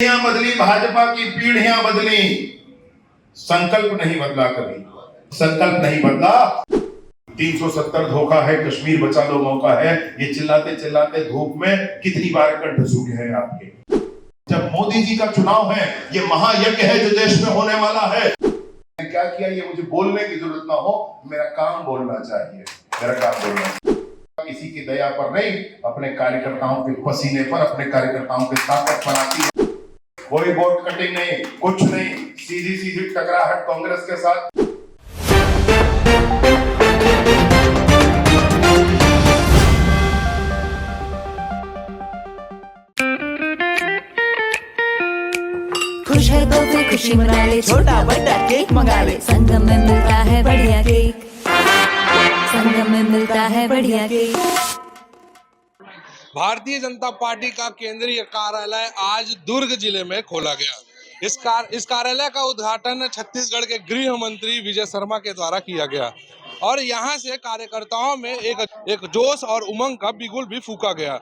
पीढ़ियां बदली, भाजपा की पीढ़ियां बदली, संकल्प नहीं बदला। कभी संकल्प नहीं बदला। 370 धोखा है, कश्मीर बचा लो मौका है, ये चिल्लाते चिल्लाते धूप में कितनी बार कंठ सूखे हैं आपके। जब मोदी जी का चुनाव है, ये महायज्ञ है जो देश में होने वाला है। क्या किया ये मुझे बोलने की जरूरत ना हो, मेरा काम बोलना चाहिए, मेरा काम बोलना चाहिए। किसी की दया पर नहीं, अपने कार्यकर्ताओं के पसीने पर, अपने कार्यकर्ताओं के ताकत पर आती है। कोई वोट कटिंग नहीं, कुछ नहीं, सीधी सीधी टकराहट कांग्रेस के साथ। खुश है तो फिर खुशी मना ले, छोटा बड़ा केक मंगा ले, संगम में मिलता है बढ़िया केक, संगम में मिलता है बढ़िया केक। भारतीय जनता पार्टी का केंद्रीय कार्यालय आज दुर्ग जिले में खोला गया। इस कार्यालय का उद्घाटन छत्तीसगढ़ के गृह मंत्री विजय शर्मा के द्वारा किया गया और यहां से कार्यकर्ताओं में एक जोश और उमंग का बिगुल भी फूंका गया।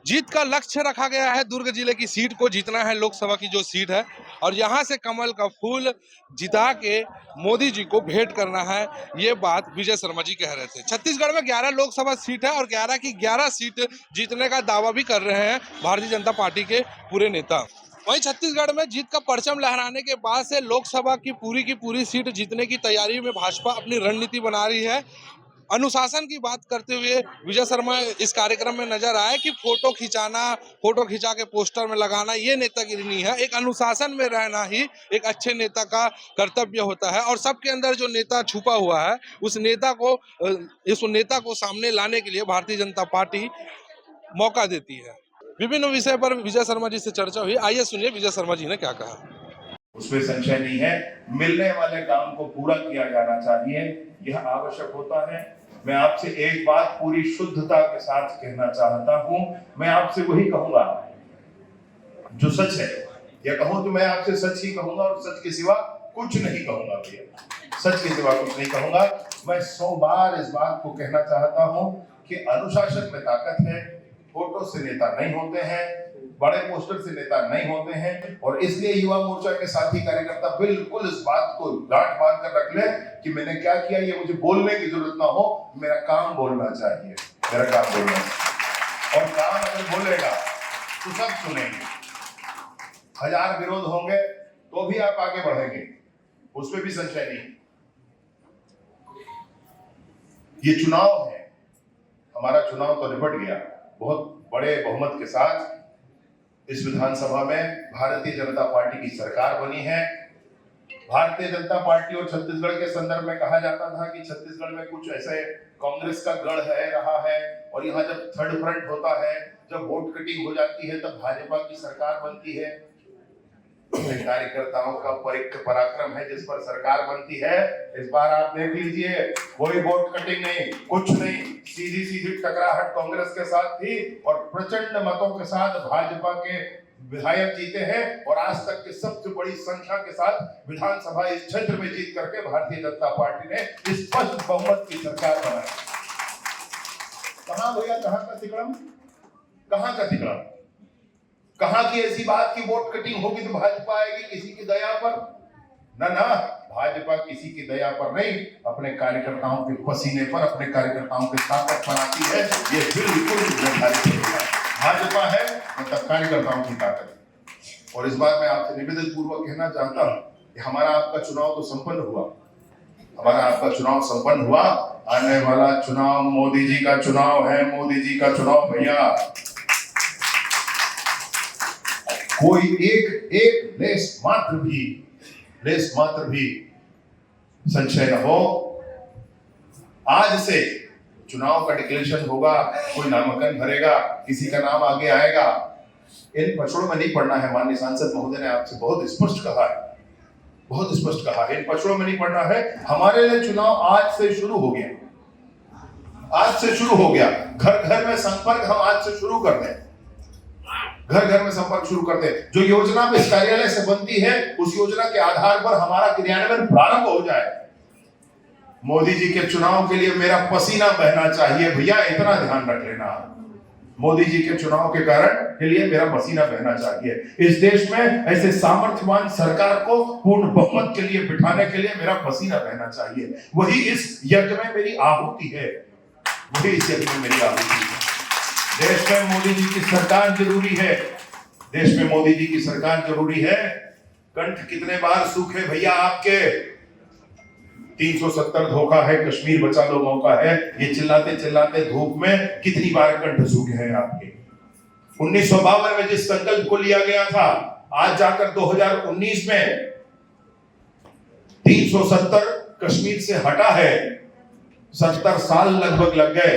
जीत का लक्ष्य रखा गया है, दुर्ग जिले की सीट को जीतना है, लोकसभा की जो सीट है, और यहाँ से कमल का फूल जिता के मोदी जी को भेंट करना है। ये बात विजय शर्मा जी कह रहे थे। छत्तीसगढ़ में 11 लोकसभा सीट है और 11 की 11 सीट जीतने का दावा भी कर रहे हैं भारतीय जनता पार्टी के पूरे नेता। वहीं छत्तीसगढ़ में जीत का परचम लहराने के बाद से लोकसभा की पूरी सीट जीतने की तैयारी में भाजपा अपनी रणनीति बना रही है। अनुशासन की बात करते हुए विजय शर्मा इस कार्यक्रम में नजर आए कि फोटो खिंचा के पोस्टर में लगाना ये नेतागिरी नहीं है। एक अनुशासन में रहना ही एक अच्छे नेता का कर्तव्य होता है और सबके अंदर जो नेता छुपा हुआ है उस नेता को सामने लाने के लिए भारतीय जनता पार्टी मौका देती है। विभिन्न विषय पर विजय शर्मा जी से चर्चा हुई। आइए सुनिए विजय शर्मा जी ने क्या कहा। उसमें संशय नहीं है, मिलने वाले काम को पूरा किया जाना चाहिए, यह आवश्यक होता है। मैं आपसे एक बात पूरी शुद्धता के साथ कहना चाहता हूं, मैं आपसे वही कहूंगा जो सच है। या कहूं तो मैं आपसे सच ही कहूंगा और सच के सिवा कुछ नहीं कहूंगा भैया, सच के सिवा कुछ नहीं कहूंगा। मैं 100 बार इस बात को कहना चाहता हूं कि अनुशासन में ताकत है। फोटो से नेता नहीं होते हैं, बड़े पोस्टर से नेता नहीं होते हैं, और इसलिए युवा मोर्चा के साथी कार्यकर्ता बिल्कुल इस बात को गांठ बांध कर रख ले कि मैंने क्या किया ये मुझे बोलने की जरूरत ना हो, मेरा काम बोलना चाहिए, मेरा काम बोलना चाहिए। और काम अगर बोलेगा तो सब सुनेंगे। 1000 विरोध होंगे तो भी आप आगे बढ़ेंगे, उसमें भी संशय नहीं। ये चुनाव है, हमारा चुनाव तो निपट गया बहुत बड़े बहुमत के साथ। इस विधानसभा में भारतीय जनता पार्टी की सरकार बनी है। भारतीय जनता पार्टी और छत्तीसगढ़ के संदर्भ में कहा जाता था कि छत्तीसगढ़ में कुछ ऐसे कांग्रेस का गढ़ है रहा है, और यहाँ जब थर्ड फ्रंट होता है, जब वोट कटिंग हो जाती है, तब भाजपा की सरकार बनती है। कार्यकर्ताओं का पराक्रम है जिस पर सरकार बनती है। इस बार आप देख लीजिए, कोई वोट कटिंग नहीं, कुछ नहीं, सीधी सीधी टकराहट कांग्रेस के साथ थी और प्रचंड मतों के साथ भाजपा के विधायक जीते हैं, और आज तक की सबसे बड़ी संख्या के साथ विधानसभा इस क्षेत्र में जीत करके भारतीय जनता पार्टी ने स्पष्ट बहुमत की सरकार बनाई। कहां भैया, कहां का तिकड़म, कहां का तिकड़म, कहां की ऐसी बात की वोट कटिंग होगी तो भाजपा आएगी किसी की दया पर? ना ना, भाजपा किसी की दया पर नहीं, अपने कार्यकर्ताओं के पसीने पर, अपने कार्यकर्ताओं के ताकत पर आती है। ये बिल्कुल निर्धारित है, भाजपा है मतलब कार्यकर्ताओं की ताकत। और इस बार मैं आपसे निवेदन पूर्वक कहना चाहता हूं कि हमारा आपका चुनाव तो संपन्न हुआ, हमारा आपका चुनाव संपन्न हुआ। आने वाला चुनाव मोदी जी का चुनाव है, मोदी जी का चुनाव भैया। कोई एक लेस मात्र भी संशय न हो। आज से चुनाव का डिक्लेरेशन होगा, कोई नामांकन भरेगा, किसी का नाम आगे आएगा, इन पछड़ों में नहीं पड़ना है। माननीय सांसद महोदय ने आपसे बहुत स्पष्ट कहा है, इन पछड़ों में नहीं पड़ना है। हमारे लिए चुनाव आज से शुरू हो गया, घर घर में संपर्क हम आज से शुरू कर दें, घर घर में संपर्क शुरू करते हैं। जो योजना इस कार्यालय से बनती है, उस योजना के आधार पर हमारा क्रियान्वयन प्रारंभ हो जाए। मोदी जी के चुनाव के लिए मेरा पसीना बहना चाहिए भैया, इतना ध्यान रख लेना। मोदी जी के चुनाव के कारण के लिए मेरा पसीना बहना चाहिए। इस देश में ऐसे सामर्थ्यवान सरकार को पूर्ण बहुमत के लिए बिठाने के लिए मेरा पसीना बहना चाहिए। वही इस यज्ञ में मेरी आहुति है, वही इस यज्ञ में मेरी आहुति है। देश में मोदी जी की सरकार जरूरी है, देश में मोदी जी की सरकार जरूरी है। कंठ कितने बार सूखे भैया आपके, 370 धोखा है, कश्मीर बचा लो मौका है, ये चिल्लाते चिल्लाते धूप में कितनी बार कंठ सूखे हैं आपके। 1952 में जिस संकल्प को लिया गया था, आज जाकर 2019 में 370 कश्मीर से हटा है। 70 साल लगभग लग गए,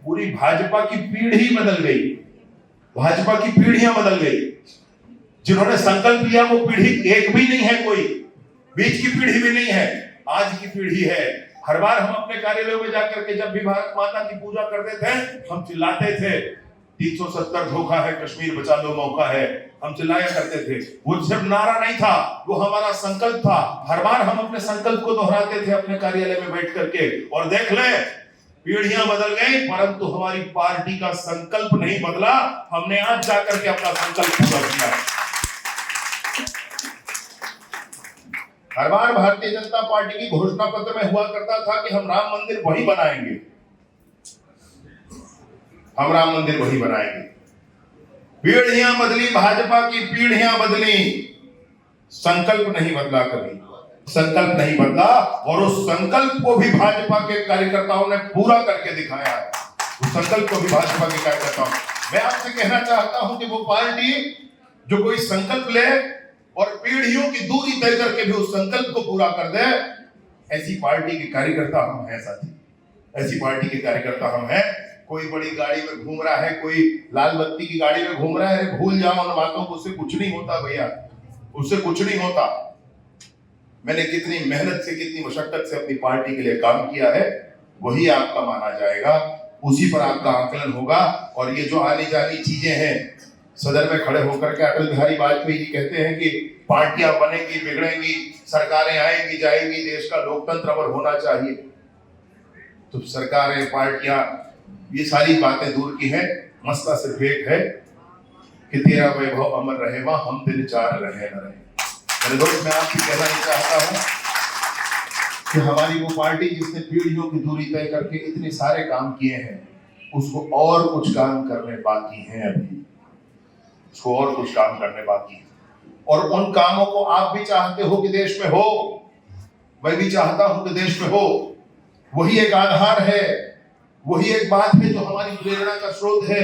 पूरी भाजपा की पीढ़ी बदल गई, भाजपा की पीढ़ियां बदल गई। जिन्होंने संकल्प लिया वो पीढ़ी एक भी नहीं है, कोई बीच की पीढ़ी भी नहीं है, आज की पीढ़ी है। हर बार हम अपने कार्यालयों में जाकर के जब भी भारत माता की पूजा करते थे, हम चिल्लाते थे 370 धोखा है, कश्मीर बचा लो मौका है, हम चिल्लाया करते थे। वो सिर्फ नारा नहीं था, वो हमारा संकल्प था। हर बार हम अपने संकल्प को दोहराते थे अपने कार्यालय में बैठ करके। और देख ले, पीढ़ियां बदल गई परंतु हमारी पार्टी का संकल्प नहीं बदला। हमने आज जाकर के अपना संकल्प पूरा किया। हर बार भारतीय जनता पार्टी की घोषणा पत्र में हुआ करता था कि हम राम मंदिर वही बनाएंगे, हम राम मंदिर वही बनाएंगे। पीढ़ियां बदली, भाजपा की पीढ़ियां बदली, संकल्प नहीं बदला, कभी संकल्प नहीं बदला। और उस संकल्प को भी भाजपा के कार्यकर्ताओं ने पूरा करके दिखाया है। उस संकल्प को भी भाजपा के कार्यकर्ताओं, मैं आपसे कहना चाहता हूं कि वो पार्टी जो कोई संकल्प ले और पीढ़ियों की दूरी तय करके भी उस संकल्प को पूरा कर दे, ऐसी पार्टी के कार्यकर्ता हम हैं साथी, ऐसी पार्टी के कार्यकर्ता हम हैं। कोई बड़ी गाड़ी में घूम रहा है, कोई लाल बत्ती की गाड़ी में घूम रहा है, अरे भूल जाओ उन बातों को, उससे कुछ नहीं होता भैया, उससे कुछ नहीं होता। मैंने कितनी मेहनत से, कितनी मशक्कत से अपनी पार्टी के लिए काम किया है, वही आपका माना जाएगा, उसी पर आपका आकलन होगा। और ये जो आनी जानी चीजें हैं, सदन में खड़े होकर के अटल बिहारी वाजपेयी जी कहते हैं कि पार्टियां बनेंगी, बिगड़ेंगी, सरकारें आएंगी जाएंगी, देश का लोकतंत्र अमर होना चाहिए। तो सरकारें, पार्टियां, ये सारी बातें दूर की हैं। मसला सिर्फ एक है कि तेरा वैभव अमर रहे मां, हम दिन चार रहे न रहे। मेरे दोस्त, मैं आपसे कहना नहीं चाहता हूं कि हमारी वो पार्टी जिसने पीढ़ियों की दूरी तय करके इतने सारे काम किए हैं, उसको और कुछ काम करने बाकी हैं, अभी उसको और कुछ काम करने बाकी है। और उन कामों को आप भी चाहते हो कि देश में हो, मैं भी चाहता हूं कि देश में हो। वही एक आधार है, वही एक बात है जो हमारी प्रेरणा का स्रोत है,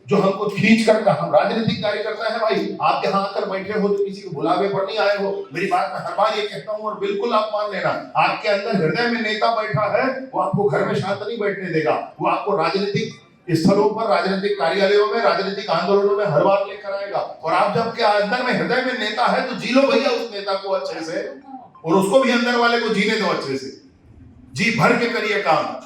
जो हमको खींच कर, हम राजनीतिक कार्यकर्ता है भाई। आप यहाँ आकर बैठे हो तो किसी के बुलावे पर नहीं आए हो। मेरी बात मैं हर बार ये कहता हूँ और बिल्कुल आप मान लेना, आपके अंदर हृदय में नेता बैठा है, वो आपको घर में शांत नहीं बैठने देगा। वो आपको राजनीतिक स्थलों पर, राजनीतिक कार्यालयों में, राजनीतिक आंदोलनों में हर बार लेकर आएगा। और आप जब के अंदर में हृदय में नेता है तो जी लो भैया उस नेता को अच्छे से, और उसको भी अंदर वाले को जीने दो अच्छे से, जी भर के करिए काम।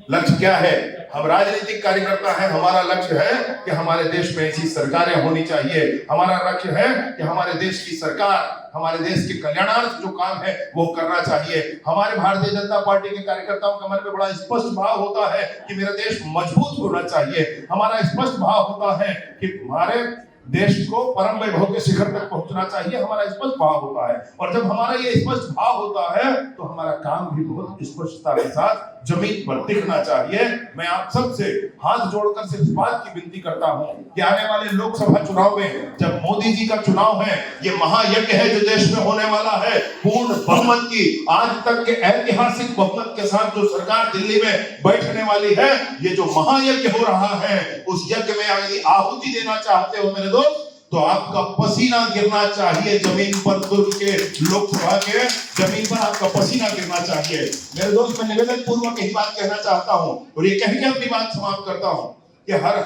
लक्ष्य क्या है? हम राजनीतिक कार्यकर्ता हैं, हमारा लक्ष्य है कि हमारे देश में ऐसी सरकारें होनी चाहिए। हमारा लक्ष्य है कि हमारे देश की सरकार, हमारे देश के कल्याणार्थ जो काम है वो करना चाहिए। हमारे भारतीय जनता पार्टी के कार्यकर्ताओं के मन में बड़ा स्पष्ट भाव होता है कि मेरा देश मजबूत होना चाहिए। हमारा स्पष्ट भाव होता है कि हमारे देश को परम वैभव के शिखर तक पहुंचना चाहिए, हमारा स्पष्ट भाव होता है। और जब हमारा ये स्पष्ट भाव होता है तो हमारा काम भी बहुत स्पष्टता के साथ जमीन पर दिखना चाहिए। मैं आप सबसे हाथ जोड़कर सिर्फ इस बात की विनती करता हूं कि आने वाले लोकसभा चुनाव में जब मोदी जी का चुनाव है, ये महायज्ञ है जो देश में होने वाला है, पूर्ण बहुमत की, आज तक के ऐतिहासिक बहुमत के साथ जो सरकार दिल्ली में बैठने वाली है, ये जो महायज्ञ हो रहा है, उस यज्ञ में यदि आहुति देना चाहते हो मेरे दोस्त, तो आपका पसीना गिरना चाहिए जमीन पर। दुर्ग के लोकसभा के जमीन पर आपका पसीना गिरना चाहिए। मेरे दोस्त, मैं निवेदन पूर्वक यही बात कहना चाहता हूं और ये कह के अपनी बात समाप्त करता हूं कि हर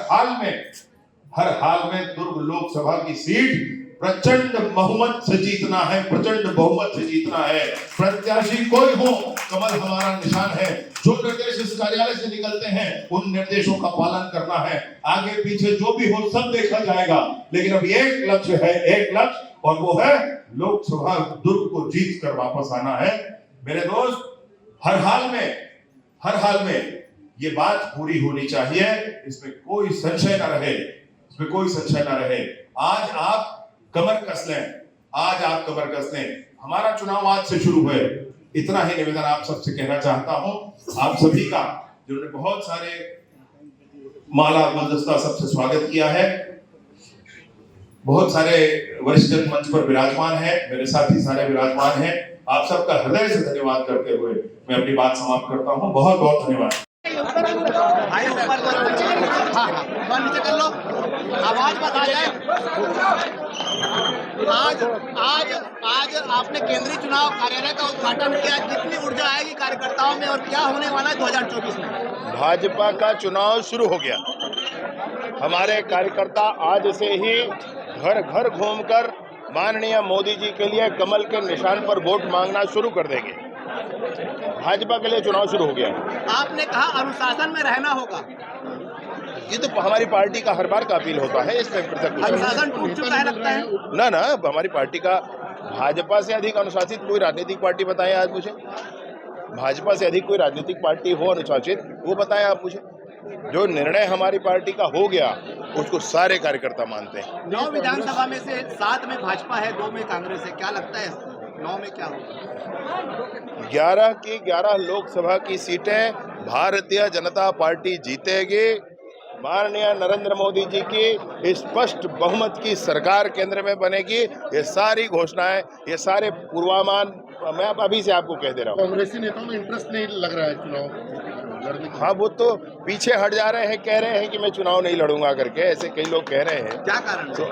हाल में दुर्ग लोकसभा की सीट प्रचंड बहुमत से जीतना है, प्रचंड बहुमत से जीतना है। प्रत्याशी कोई हो, कमल हमारा निशान है। जो निर्देश इस कार्यालय से निकलते हैं उन निर्देशों का पालन करना है। आगे पीछे जो भी हो सब देखा जाएगा, लेकिन अब एक लक्ष्य है, एक लक्ष्य, और वो है लोकसभा दुर्ग को जीत कर वापस आना है। मेरे दोस्त, हर हाल में ये बात पूरी होनी चाहिए, इसमें कोई संशय न रहे, इसमें कोई संशय न रहे। आज आप कमर कस लें, आज आप कमर कस लें। हमारा चुनाव आज से शुरू है, इतना ही निवेदन आप सबसे कहना चाहता हूं। आप सभी का जिन्होंने बहुत सारे माला गुलदस्ता सबसे स्वागत किया है, बहुत सारे वरिष्ठ मंच पर विराजमान हैं, मेरे साथी सारे विराजमान हैं। आप सबका हृदय से धन्यवाद करते हुए मैं अपनी बात समाप्त करता हूं। बहुत बहुत धन्यवाद। भाई ऊपर ऊपर नीचे कर लो, आवाज मत आ जाए। आज आपने केंद्रीय चुनाव कार्यालय का उद्घाटन किया, कितनी ऊर्जा आएगी कार्यकर्ताओं में और क्या होने वाला है 2024 में? भाजपा का चुनाव शुरू हो गया। हमारे कार्यकर्ता आज से ही घर घर घूमकर माननीय मोदी जी के लिए कमल के निशान पर वोट मांगना शुरू कर देंगे। भाजपा के लिए चुनाव शुरू हो गया। आपने कहा अनुशासन में रहना होगा, ये तो हमारी पार्टी का हर बार का अपील होता है, इसमें अनुशासन टूट चुका है लगता है। ना हमारी पार्टी का भाजपा से अधिक अनुशासित कोई राजनीतिक पार्टी बताएं आज मुझे। भाजपा से अधिक कोई राजनीतिक पार्टी हो अनुशासित, वो बताएं आप मुझे। जो निर्णय हमारी पार्टी का हो गया उसको सारे कार्यकर्ता मानते हैं। 9 विधानसभा में से 7 में भाजपा है, 2 में कांग्रेस है, क्या लगता है 9 में क्या होगा? 11 की 11 लोकसभा की सीटें भारतीय जनता पार्टी जीतेगी। माननीय नरेंद्र मोदी जी की स्पष्ट बहुमत की सरकार केंद्र में बनेगी। ये सारी घोषणाएं, ये सारे पूर्वानुमान मैं अभी से आपको कह दे रहा हूँ। कांग्रेसी नेताओं में इंटरेस्ट नहीं लग रहा है चुनाव लड़ने का। हाँ, वो तो पीछे हट जा रहे हैं, कह रहे हैं कि मैं चुनाव नहीं लड़ूंगा करके, ऐसे कई लोग कह रहे हैं। क्या कारण तो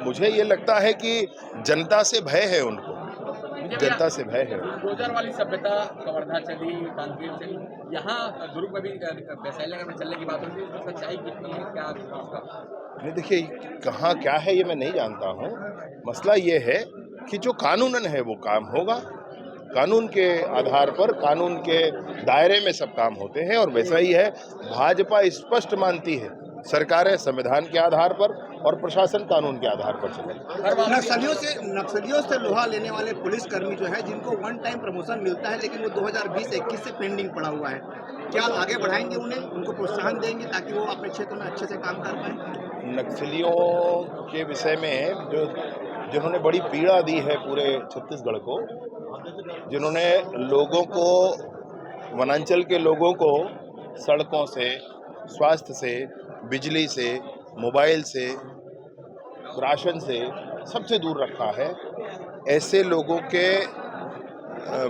मुझे ये लगता है कि जनता से भय है उनको, जनता से भय है। रोजगार वाली सभ्यता कवर्धा चली, कांकेर चली, यहाँ दुर्ग में भी वैशाली में चलने की बात होती है, सच्चाई कितनी है क्या उसका? नहीं, देखिए कहाँ क्या है ये मैं नहीं जानता हूँ। मसला ये है कि जो कानूनन है वो काम होगा, कानून के आधार पर, कानून के दायरे में सब काम होते हैं और वैसा ही है। भाजपा स्पष्ट मानती है सरकारें संविधान के आधार पर और प्रशासन कानून के आधार पर चले। नक्सलियों से लोहा लेने वाले पुलिसकर्मी जो है, जिनको वन टाइम प्रमोशन मिलता है लेकिन वो 2020-21 से पेंडिंग पड़ा हुआ है, क्या आगे बढ़ाएंगे उन्हें, उनको प्रोत्साहन देंगे ताकि वो अपने क्षेत्र में अच्छे से काम कर पाए? नक्सलियों के विषय में जिन्होंने बड़ी पीड़ा दी है पूरे छत्तीसगढ़ को, जिन्होंने लोगों को, वनांचल के लोगों को सड़कों से, स्वास्थ्य से, बिजली से, मोबाइल से, राशन से सबसे दूर रखा है, ऐसे लोगों के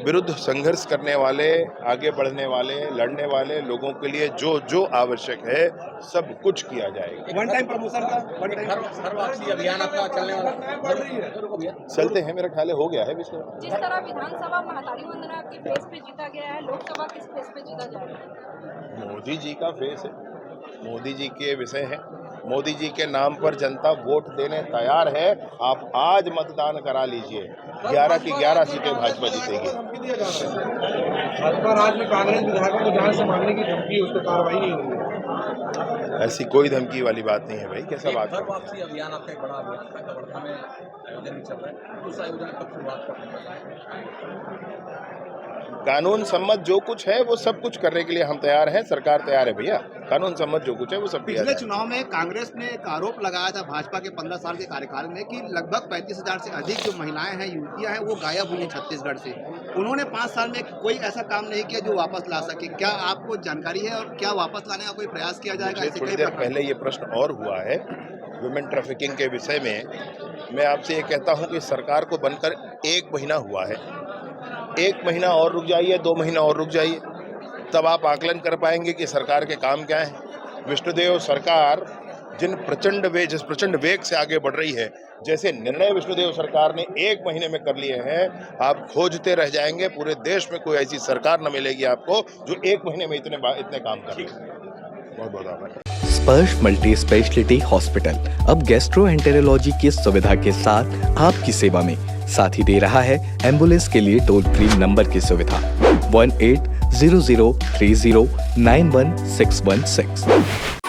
विरुद्ध संघर्ष करने वाले, आगे बढ़ने वाले, लड़ने वाले लोगों के लिए जो जो आवश्यक है सब कुछ किया जाएगा। वन टाइम प्रमोशन का हर वापसी अभियान आपका चलने वाला चलते हैं, मेरा ख्याल हो गया है विषय। जिस तरह विधानसभा महतारी वंदना की फेस पे जीता गया है, लोकसभा किस फेस पे जीता जाएगा? मोदी जी का फेस है, मोदी जी के विषय है, मोदी जी के नाम पर जनता वोट देने तैयार है। आप आज मतदान करा लीजिए, 11 की 11 सीटें भाजपा जीतेगी। भाजपा राज्य में कांग्रेस विधायकों को जान से मारने की धमकी, उस पर कार्रवाई नहीं होगी। ऐसी कोई धमकी वाली बात नहीं है भाई, कैसा बात हर वापसी अभियान आपका एक बड़ा अभियान था, कवर्धा में आयोजन चल रहा है, उस आयोजन कब शुरुआत करना? कानून सम्मत जो कुछ है वो सब कुछ करने के लिए हम तैयार हैं, सरकार तैयार है भैया। कानून सम्मत जो कुछ है वो सब किया पिछले जाए। चुनाव में कांग्रेस ने एक आरोप लगाया था भाजपा के 15 साल के कार्यकाल में कि लगभग 35,000 से अधिक जो महिलाएं हैं, युवतियां हैं, वो गायब हुई हैं छत्तीसगढ़ से। उन्होंने 5 साल में कोई ऐसा काम नहीं किया जो वापस ला सके। क्या आपको जानकारी है और क्या वापस लाने का कोई प्रयास किया जाएगा? थोड़ी देर पहले ये प्रश्न और हुआ है वुमेन ट्रैफिकिंग के विषय में। मैं आपसे ये कहता हूँ कि सरकार को बनकर 1 महीना हुआ है, 1 महीना और रुक जाइए, 2 महीना और रुक जाइए, तब आप आकलन कर पाएंगे कि सरकार के काम क्या हैं। विष्णुदेव सरकार जिस प्रचंड वेग से आगे बढ़ रही है, जैसे निर्णय विष्णुदेव सरकार ने 1 महीने में कर लिए हैं, आप खोजते रह जाएंगे। पूरे देश में कोई ऐसी सरकार न मिलेगी आपको जो 1 महीने में इतने काम कर रही है। बहुत बहुत आभार। स्पर्श मल्टी स्पेशलिटी हॉस्पिटल अब गैस्ट्रोएंटेरोलॉजी की सुविधा के साथ आपकी सेवा में, साथ ही दे रहा है एम्बुलेंस के लिए टोल फ्री नंबर की सुविधा 1800 30 91616।